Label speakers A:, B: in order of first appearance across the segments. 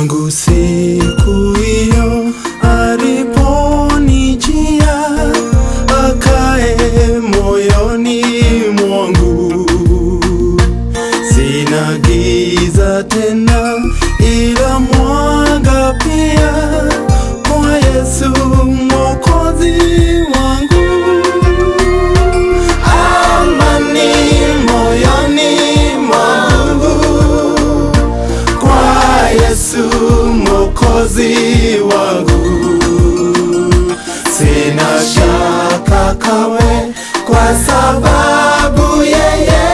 A: Tangu siku hiyo aliponijia, akae moyoni mwangu. Sina giza tena, ila mwanga pia, kwa Yesu Mwokozi wangu. Amani moyoni mwangu, kwa Yesu Mwokozi wangu. Sina shaka kawe, kwa sababu yeye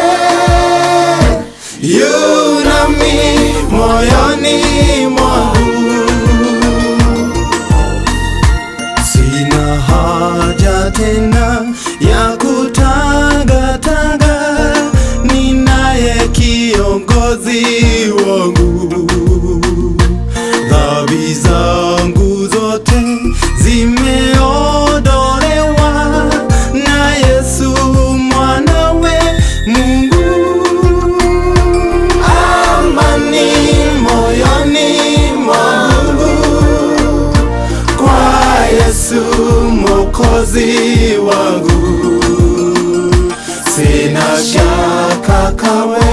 A: yu nami moyoni mwangu. Sina haja tena ya kutangatanga, ninaye kiongozi wangu. Dhambi zangu zote zimeondolewa na Yesu mwanawe Mungu. Amani moyoni mwangu, kwa Yesu Mwokozi wangu. Sina shaka kawe,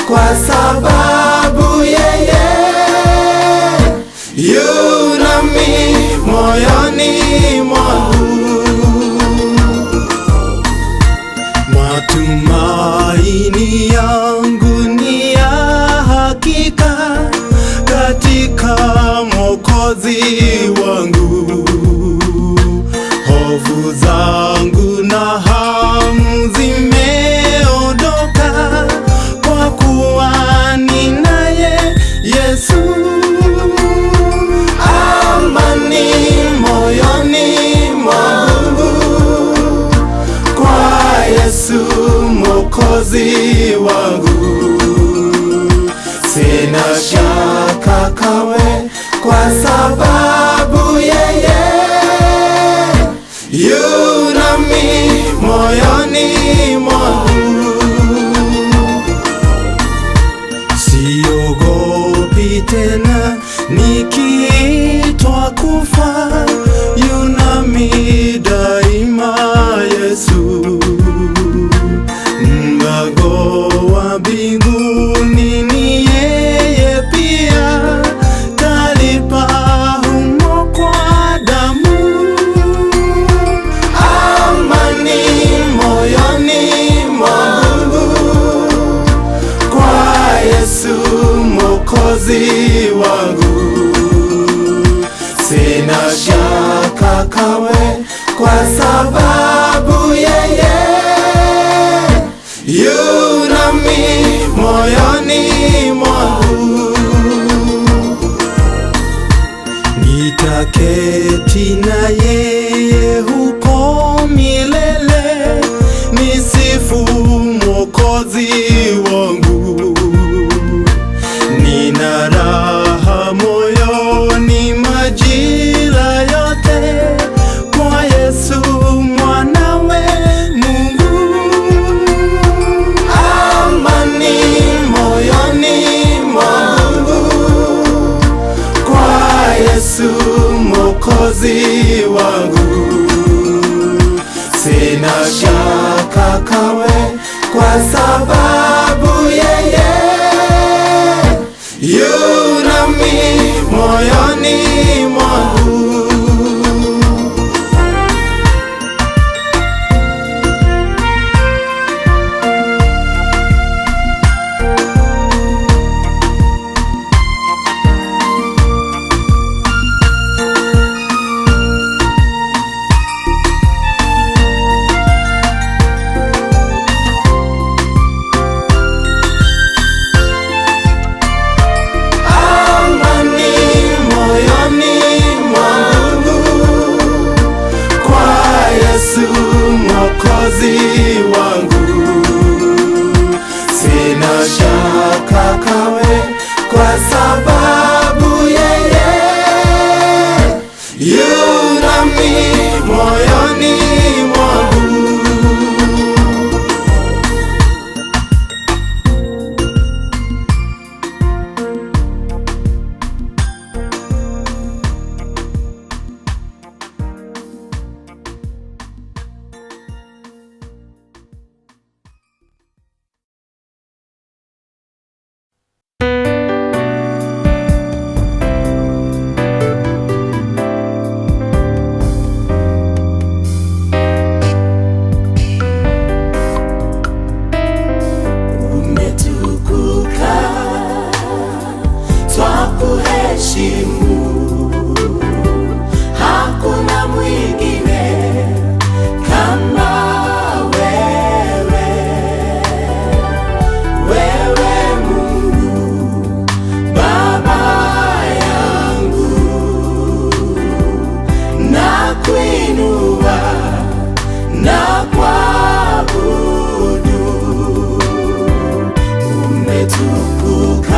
A: kwa sababu yeye yu nami moyoni mwangu. Matumaini yangu ni ya hakika katika Mwokozi wangu. Hofu zangu na hamu zimeondoka, kwa kuwa ninaye Yesu. Amani moyoni mwangu, kwa Yesu Mwokozi wangu. Sina shaka kawe, kwa sababu yeye yu nami moyoni mwangu. Siogopi tena nikiitwa kufa, yu nami daima Yesu. Mlango wa mbinguni ni yeye pia, talipa humo kwa damu. Amani moyoni mwangu, kwa Yesu Mwokozi wangu. Sina shaka kawe, kwa sababu yeye yu nami moyoni mwangu. Nitaketi na yeye huko milele, nisifu Mwokozi wangu. Nina raha moyoni majira yote, kwa Yesu mwanawe Mungu. Amani moyoni mwangu, kwa Yesu Mwokozi wangu. Sina shaka kawe, kwa sababu yeye yu nami moyoni mwangu. Mwokozi wangu. Sina shaka kawe, kwa sababu yeye yu nami moyoni mwangu. tukuka